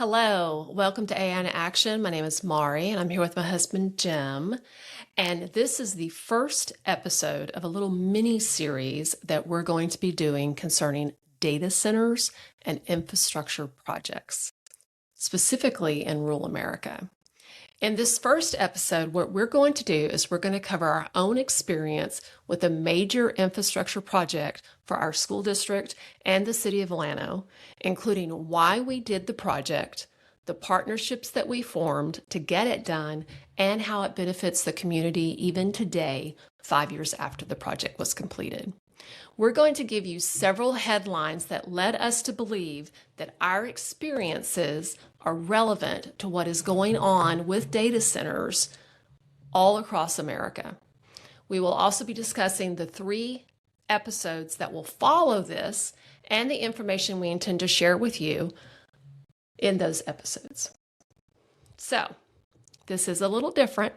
Hello, welcome to AI in Action. My name is Mari, and I'm here with my husband, Jim. And this is the first episode of a little mini series that we're going to be doing concerning data centers and infrastructure projects, specifically in rural America. In this first episode, what we're going to do is we're going to cover our own experience with a major infrastructure project for our school district and the city of Llano, including why we did the project, the partnerships that we formed to get it done, and how it benefits the community even today, 5 years after the project was completed. We're going to give you several headlines that led us to believe that our experiences are relevant to what is going on with data centers all across America. We will also be discussing the 3 episodes that will follow this and the information we intend to share with you in those episodes. So, this is a little different.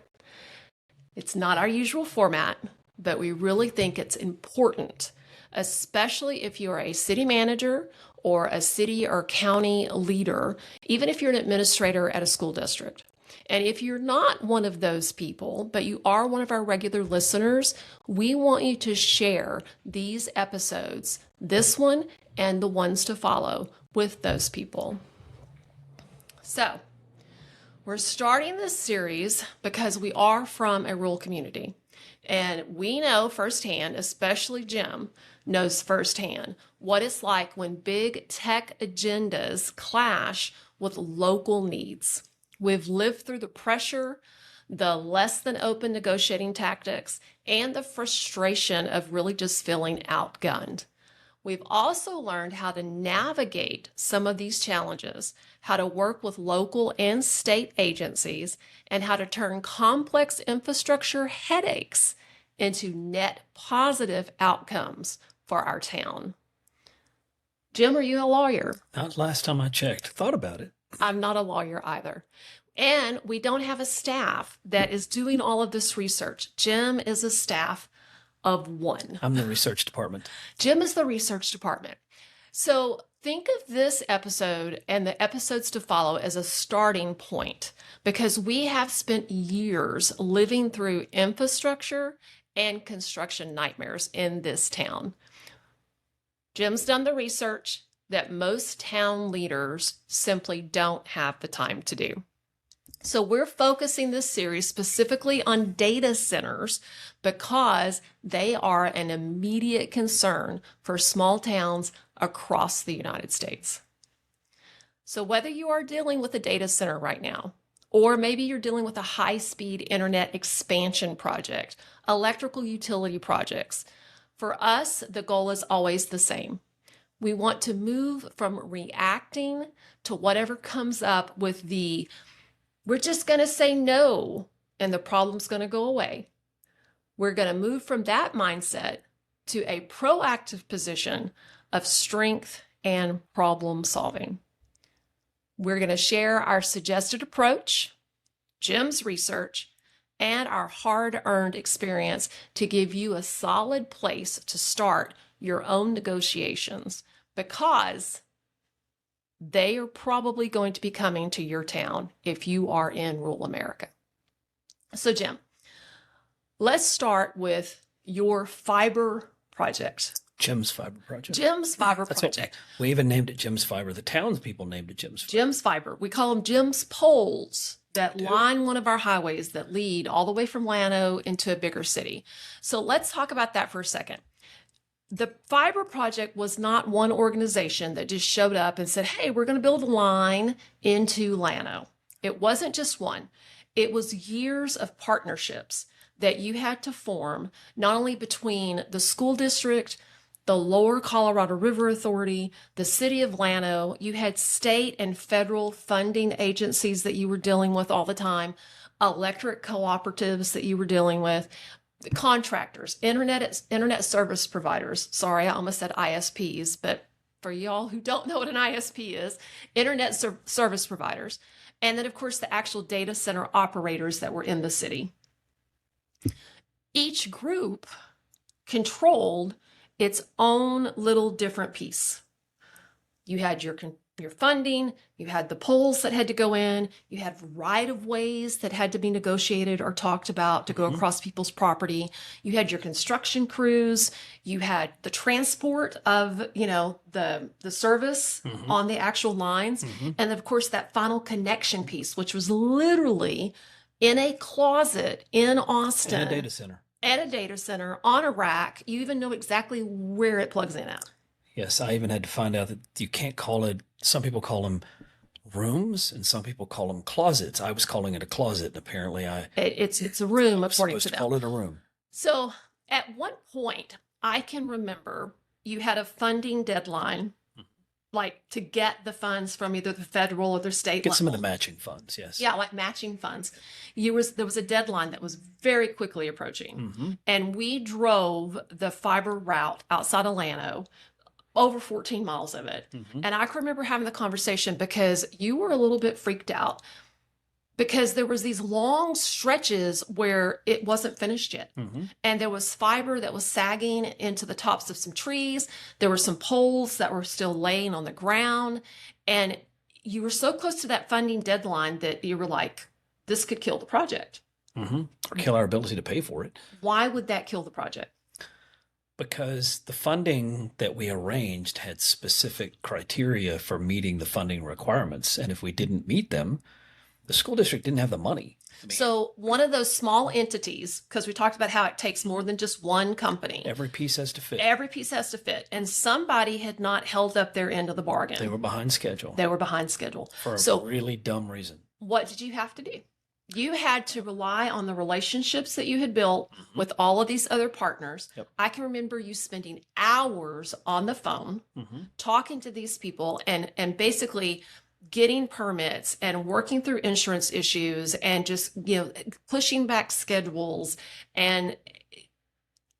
It's not our usual format, but we really think it's important, especially if you are a city manager or a city or county leader, even if you're an administrator at a school district. And if you're not one of those people, but you are one of our regular listeners, we want you to share these episodes, this one and the ones to follow, with those people. So, we're starting this series because we are from a rural community. And we know firsthand, especially Jim knows firsthand, what it's like when big tech agendas clash with local needs. We've lived through the pressure, the less than open negotiating tactics, and the frustration of really just feeling outgunned. We've also learned how to navigate some of these challenges, how to work with local and state agencies, and how to turn complex infrastructure headaches into net positive outcomes for our town. Jim, are you a lawyer? Not last time I checked. Thought about it. I'm not a lawyer either. And we don't have a staff that is doing all of this research. Jim is a staff of 1. I'm the research department. Jim is the research department. So think of this episode and the episodes to follow as a starting point, because we have spent years living through infrastructure and construction nightmares in this town. Jim's done the research that most town leaders simply don't have the time to do. So we're focusing this series specifically on data centers because they are an immediate concern for small towns across the United States. So whether you are dealing with a data center right now, or maybe you're dealing with a high-speed internet expansion project, electrical utility projects, for us, the goal is always the same. We want to move from reacting to whatever comes up with we're just going to say no and the problem's going to go away. We're going to move from that mindset to a proactive position of strength and problem solving. We're going to share our suggested approach, Jim's research, and our hard-earned experience to give you a solid place to start your own negotiations, because they are probably going to be coming to your town if you are in rural America. So Jim, let's start with your fiber project. Jim's Fiber Project. Jim's Fiber Project. We even named it Jim's Fiber. The townspeople named it Jim's Fiber. Jim's Fiber. We call them Jim's poles that line one of our highways that lead all the way from Llano into a bigger city. So let's talk about that for a second. The fiber project was not one organization that just showed up and said, hey, we're going to build a line into Llano. It wasn't just one. It was years of partnerships that you had to form, not only between the school district, the Lower Colorado River Authority, the city of Llano. You had state and federal funding agencies that you were dealing with all the time, electric cooperatives that you were dealing with, contractors, internet service providers. Sorry, I almost said ISPs, but for y'all who don't know what an ISP is, internet service providers. And then, of course, the actual data center operators that were in the city. Each group controlled its own little different piece. You had your your funding, you had the poles that had to go in, you had right of ways that had to be negotiated or talked about to go across people's property. You had your construction crews, you had the transport of, the service on the actual lines. And of course, that final connection piece, which was literally in a closet in Austin. And a data center. At a data center on a rack. You even know exactly where it plugs in at. Yes, I even had to find out that you can't call it, some people call them rooms and some people call them closets. I was calling it a closet, and apparently It's a room, according supposed to to them. call it a room. So at one point, I can remember you had a funding deadline, like to get the funds from either the federal or the state Get level. some of the matching funds, yes. Yeah, like matching funds. There was a deadline that was very quickly approaching. And we drove the fiber route outside of Llano, over 14 miles of it. And I can remember having the conversation because you were a little bit freaked out because there was these long stretches where it wasn't finished yet. And there was fiber that was sagging into the tops of some trees. There were some poles that were still laying on the ground. And you were so close to that funding deadline that you were like, this could kill the project. Or kill our ability to pay for it. Why would that kill the project? Because the funding that we arranged had specific criteria for meeting the funding requirements. And if we didn't meet them, the school district didn't have the money. So one of those small entities, because we talked about how it takes more than just one company. Every piece has to fit. Every piece has to fit. And somebody had not held up their end of the bargain. They were behind schedule. They were behind schedule. For a really dumb reason. What did you have to do? You had to rely on the relationships that you had built with all of these other partners. I can remember you spending hours on the phone talking to these people and basically getting permits and working through insurance issues and just, pushing back schedules. And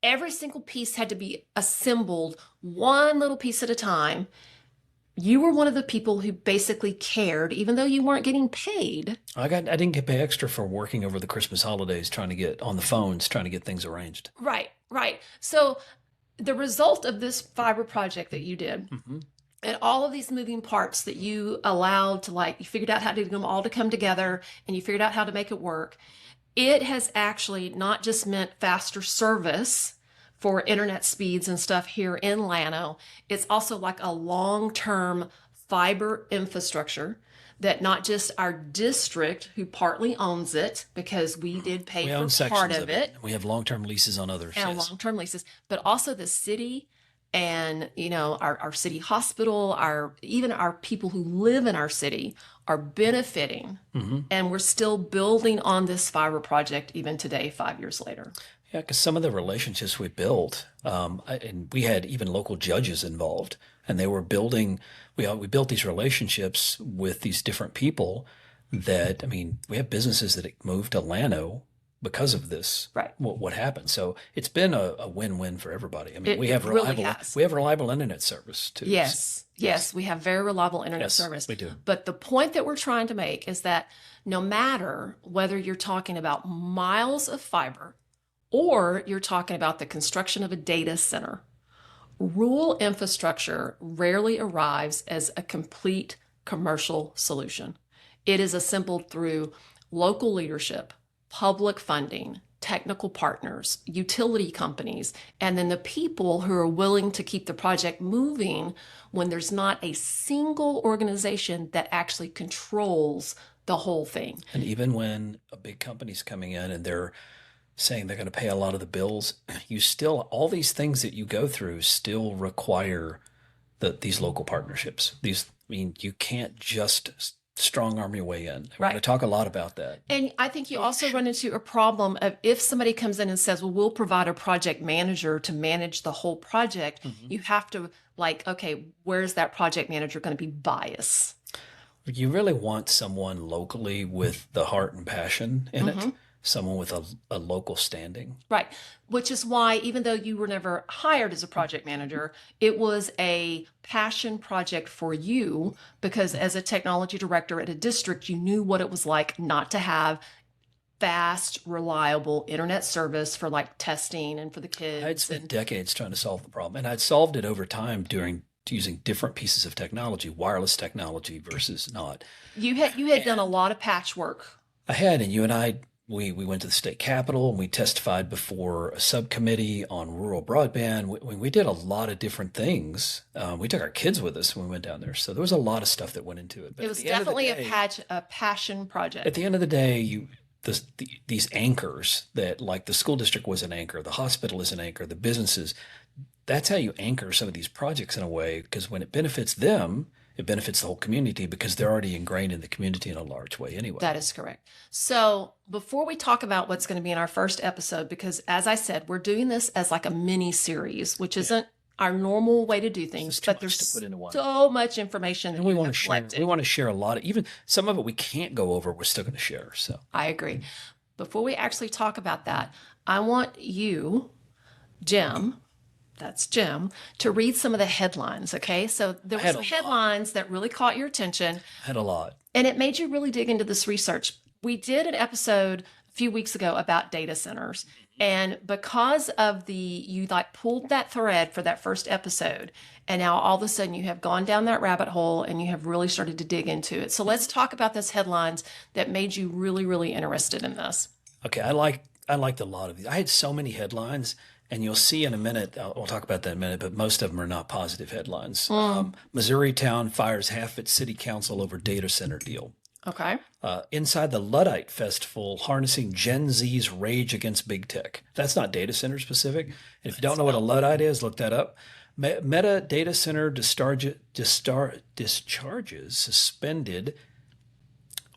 every single piece had to be assembled one little piece at a time. You were one of the people who basically cared, even though you weren't getting paid. I didn't get paid extra for working over the Christmas holidays, trying to get on the phones, trying to get things arranged. Right. So the result of this fiber project that you did and all of these moving parts that you allowed to you figured out how to get them all to come together and you figured out how to make it work. It has actually not just meant faster service for internet speeds and stuff here in Llano. It's also like a long-term fiber infrastructure that not just our district, who partly owns it, because we did pay for part of it. We have long-term leases on others. And long-term leases, but also the city and, our city hospital, even our people who live in our city are benefiting. And we're still building on this fiber project even today, 5 years later. Yeah, because some of the relationships we built, and we had even local judges involved, and they were building. We built these relationships with these different people. That we have businesses that moved to Llano because of this. Right. What happened? So it's been a win-win for everybody. We have reliable internet service too. Yes, we have very reliable internet service. We do. But the point that we're trying to make is that no matter whether you're talking about miles of fiber, or you're talking about the construction of a data center, rural infrastructure rarely arrives as a complete commercial solution. It is assembled through local leadership, public funding, technical partners, utility companies, and then the people who are willing to keep the project moving when there's not a single organization that actually controls the whole thing. And even when a big company's coming in and they're saying they're going to pay a lot of the bills, all these things that you go through still require these local partnerships. You can't just strong arm your way in. We're going to talk a lot about that. And I think you also run into a problem of if somebody comes in and says, well, we'll provide a project manager to manage the whole project, you have to okay, where's that project manager going to be biased? You really want someone locally with the heart and passion in it. Someone with a local standing. Right. Which is why, even though you were never hired as a project manager, it was a passion project for you because as a technology director at a district, you knew what it was like not to have fast, reliable internet service for testing and for the kids. I'd spent decades trying to solve the problem, and I'd solved it over time during using different pieces of technology, wireless technology versus not. You had done a lot of patchwork. I had, and you and I, we went to the state capitol and we testified before a subcommittee on rural broadband. We did a lot of different things. We took our kids with us when we went down there, so there was a lot of stuff that went into it. But It was definitely a passion project. At the end of the day, these anchors that, like, the school district was an anchor, the hospital is an anchor, the businesses. That's how you anchor some of these projects in a way, because when it benefits them, it benefits the whole community because they're already ingrained in the community in a large way anyway. That is correct. So before we talk about what's going to be in our first episode, because as I said, we're doing this as like a mini series, which isn't our normal way to do things, but there's to put into one. so much information that we you want have to share. collected. We want to share a lot of, even some of it we can't go over, we're still going to share. So I agree. Before we actually talk about that, I want you, Jim, that's Jim, to read some of the headlines, okay? So there were some headlines that really caught your attention. I had a lot. And it made you really dig into this research. We did an episode a few weeks ago about data centers. And because of you like pulled that thread for that first episode, and now all of a sudden you have gone down that rabbit hole and you have really started to dig into it. So let's talk about those headlines that made you really, really interested in this. Okay, I liked a lot of these. I had so many headlines, and you'll see in a minute, we'll talk about that in a minute, but most of them are not positive headlines. Missouri town fires half its city council over data center deal. Okay. Inside the Luddite Festival, harnessing Gen Z's rage against big tech. That's not data center specific. And if you don't know what a Luddite is, look that up. Meta data center discharges suspended.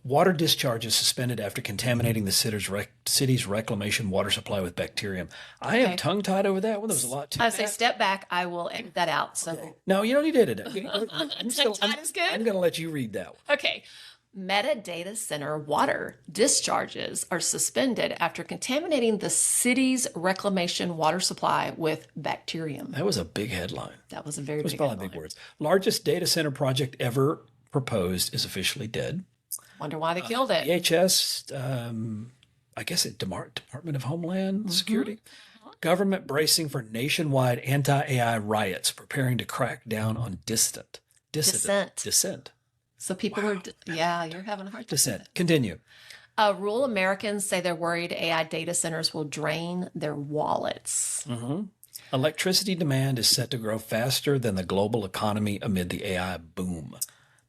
Water discharges suspended after contaminating the city's reclamation water supply with bacterium. I am tongue-tied over that one. There was a lot to I say step back. I will edit that out. So No, you don't need to edit it. I'm going to let you read that one. Okay. Meta data center water discharges are suspended after contaminating the city's reclamation water supply with bacterium. That was a big headline. That was a very It was big probably headline. big words. Largest data center project ever proposed is officially dead. Wonder why they killed it. DHS, I guess it Department of Homeland Security. Government bracing for nationwide anti-AI riots, preparing to crack down on dissent. So people are, you're having a hard time. Dissent. Continue. Rural Americans say they're worried AI data centers will drain their wallets. Electricity demand is set to grow faster than the global economy amid the AI boom.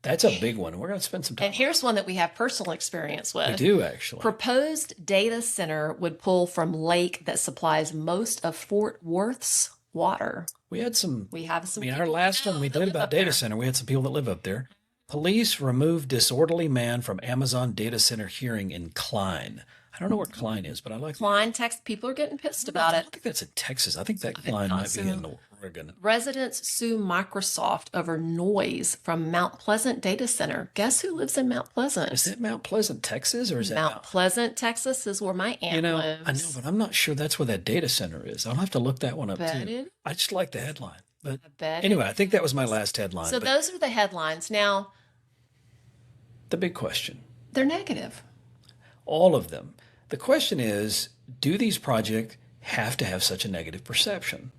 That's a big one. We're going to spend some time. And here's one that we have personal experience with. We do, actually. Proposed data center would pull from lake that supplies most of Fort Worth's water. We have some. Our last one we did about data center, we had some people that live up there. Police remove disorderly man from Amazon data center hearing in Klein. I don't know where Klein is, but I like Klein, Texas. People are getting pissed about I it. think that's in Texas. I think that Klein might be in Oregon. Residents sue Microsoft over noise from Mount Pleasant data center. Guess who lives in Mount Pleasant? Is that Mount Pleasant, Texas, or is that Mount Pleasant, Texas is where my aunt lives. I know, but I'm not sure that's where that data center is. I'll have to look that one up Bet too. it- I just like the headline. But bet anyway, I think that was my last headline. So but those are the headlines. Now, the big question. they're negative. All of them. The question is, do these projects have to have such a negative perception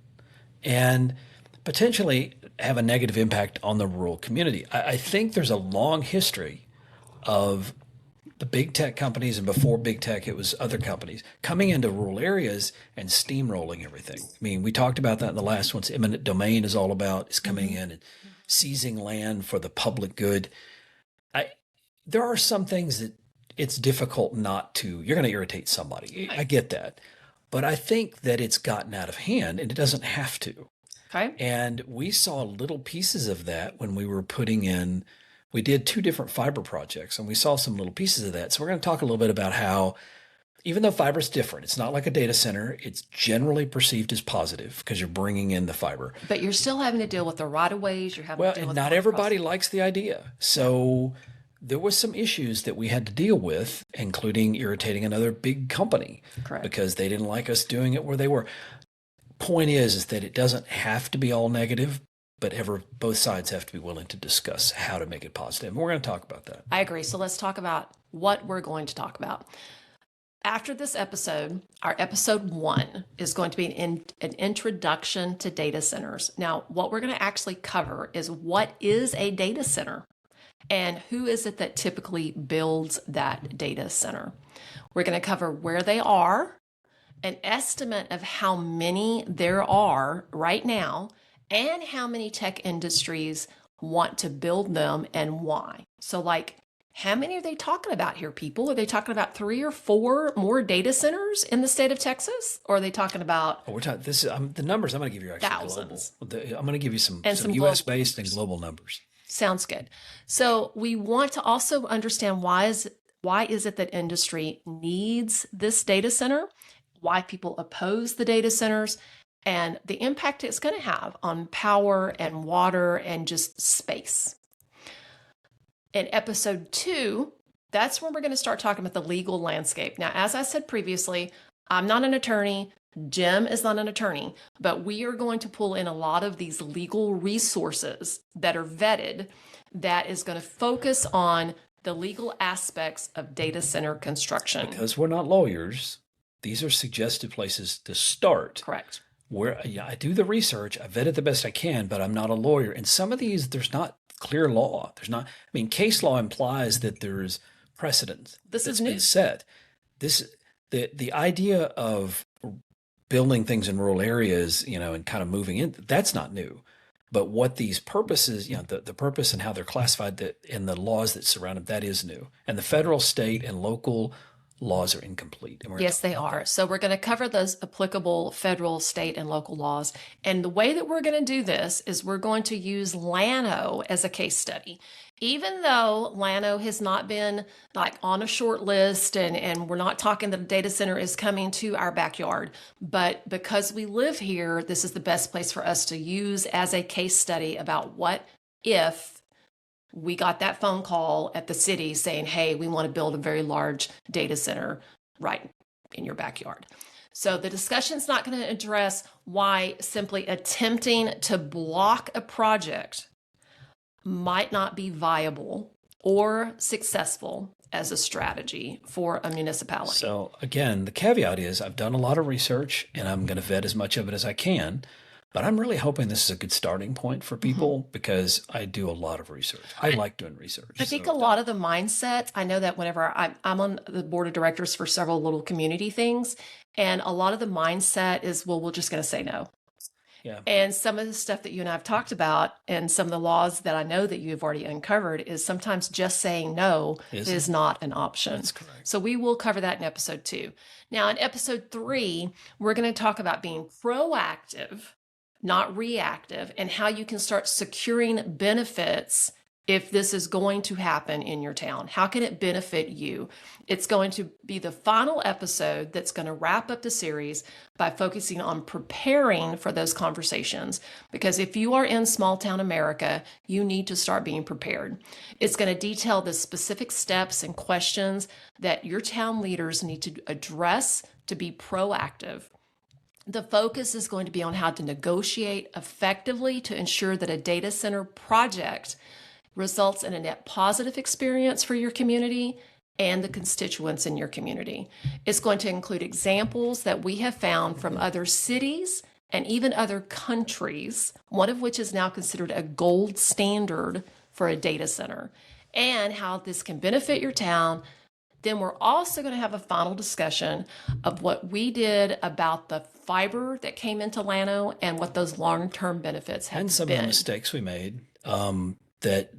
and potentially have a negative impact on the rural community? I think there's a long history of the big tech companies, and before big tech, it was other companies coming into rural areas and steamrolling everything. I mean, we talked about that in the last one. Eminent domain is all about is coming in and seizing land for the public good. There are some things that it's difficult not to, you're going to irritate somebody. I get that. But I think that it's gotten out of hand and it doesn't have to. Okay. And we saw little pieces of that when we were putting in, we did 2 different fiber projects and we saw some little pieces of that. So we're going to talk a little bit about how, even though fiber is different, it's not like a data center, it's generally perceived as positive because you're bringing in the fiber. But you're still having to deal with the right of ways. You're having to deal And with not everybody likes the idea. So there was some issues that we had to deal with, including irritating another big company. Correct. Because they didn't like us doing it where they were. Point is that it doesn't have to be all negative, but both sides have to be willing to discuss how to make it positive. And we're going to talk about that. I agree. So let's talk about what we're going to talk about. after this episode, our episode 1 is going to be an introduction to data centers. Now, what we're going to actually cover is what is a data center and who is it that typically builds that data center. We're going to cover where they are, an estimate of how many there are right now, and how many tech industries want to build them and why. So, like, how many are they talking about here, people? Are they talking about 3 or 4 more data centers in the state of Texas? Or are they talking about Oh, we're talking this. The numbers I'm going to give you are actually thousands? global. I'm going to give you some Some U.S. global based and numbers. global numbers. Sounds good. So we want to also understand why is it that industry needs this data center, why people oppose the data centers, and the impact it's going to have on power and water and just space. In episode 2, that's when we're going to start talking about the legal landscape. Now, as I said previously, I'm not an attorney. Jim is not an attorney, but we are going to pull in a lot of these legal resources that are vetted that is going to focus on the legal aspects of data center construction. Because we're not lawyers, these are suggested places to start. Correct. Where I do the research, I vet it the best I can, but I'm not a lawyer. And some of these, there's not clear law. There's not, I mean, case law implies that there's precedent This that's is new. been set. The idea of building things in rural areas, and kind of moving in, that's not new. But what these purposes, the purpose and how they're classified and the laws that surround them, that is new. And the federal, state, and local laws are incomplete. And Yes, they are. So we're going to cover those applicable federal, state, and local laws. And the way that we're going to do this is we're going to use Llano as a case study. Even though Llano has not been like on a short list and we're not talking that a data center is coming to our backyard, but because we live here, this is the best place for us to use as a case study about what if we got that phone call at the city saying, hey, we want to build a very large data center right in your backyard. So the discussion's not going to address why simply attempting to block a project might not be viable or successful as a strategy for a municipality. So again, the caveat is I've done a lot of research and I'm going to vet as much of it as I can. But I'm really hoping this is a good starting point for people because I do a lot of research. I like doing research. I think a lot of the mindset, I know that whenever I'm on the board of directors for several little community things, and a lot of the mindset is, well, we're just going to say no. Yeah. And some of the stuff that you and I have talked about and some of the laws that I know that you've already uncovered is sometimes just saying no is not an option. That's correct. So we will cover that in episode 2. Now, in episode 3, we're going to talk about being proactive, not reactive, and how you can start securing benefits if this is going to happen in your town. How can it benefit you? It's going to be the final episode that's going to wrap up the series by focusing on preparing for those conversations. Because if you are in small town America, you need to start being prepared. It's going to detail the specific steps and questions that your town leaders need to address to be proactive. The focus is going to be on how to negotiate effectively to ensure that a data center project results in a net positive experience for your community and the constituents in your community. It's going to include examples that we have found from other cities and even other countries, one of which is now considered a gold standard for a data center, and how this can benefit your town. Then we're also going to have a final discussion of what we did about the fiber that came into Llano and what those long-term benefits have And some been. of the mistakes we made, that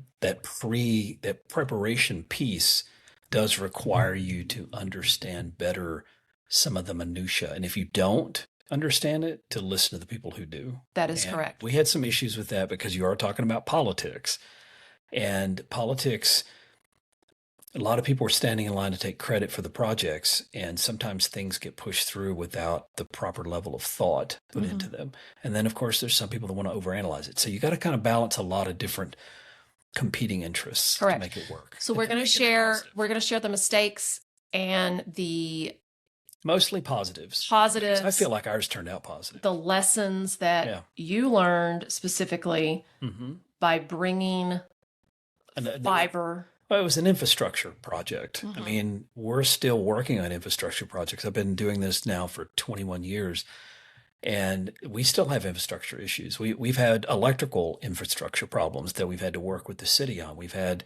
preparation piece does require you to understand better some of the minutia. And if you don't understand it, to listen to the people who do. That is And correct. we had some issues with that because you are talking about politics. And politics, a lot of people are standing in line to take credit for the projects, and sometimes things get pushed through without the proper level of thought put into them. And then, of course, there's some people that want to overanalyze it. So you got to kind of balance a lot of different competing interests Correct. to make it work. So we're going to share the mistakes and the Mostly positives. positives. I feel like ours turned out positive. the lessons that Yeah. you learned specifically Mm-hmm. by bringing And fiber Well, it was an infrastructure project. I Hmm. mean, we're still working on infrastructure projects. I've been doing this now for 21 years, and we still have infrastructure issues. We've had electrical infrastructure problems that we've had to work with the city on. We've had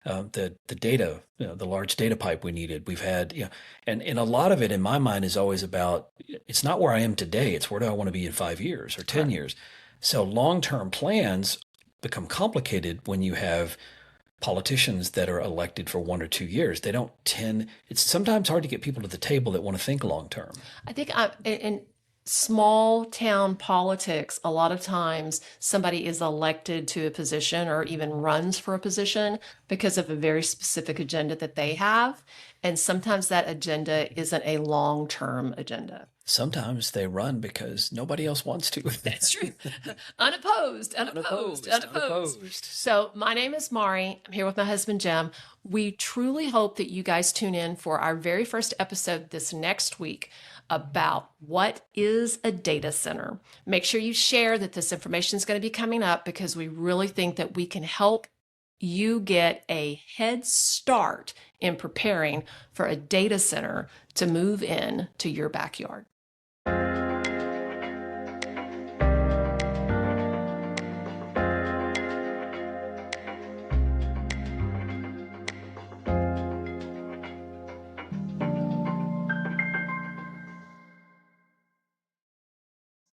the data, the large data pipe we needed. We've had, and a lot of it in my mind is always about, it's not where I am today. It's where do I want to be in 5 years or 10 Correct. years. So long-term plans become complicated when you have politicians that are elected for 1 or 2 years. They don't tend, it's sometimes hard to get people to the table that want to think long-term. I think in small town politics, a lot of times somebody is elected to a position or even runs for a position because of a very specific agenda that they have. And sometimes that agenda isn't a long term agenda. Sometimes they run because nobody else wants to. That's true. Unopposed, unopposed, Unopposed, unopposed. unopposed. So, my name is Mari. I'm here with my husband, Jim. We truly hope that you guys tune in for our very first episode this next week about what is a data center. Make sure you share that this information is going to be coming up because we really think that we can help you get a head start in preparing for a data center to move in to your backyard.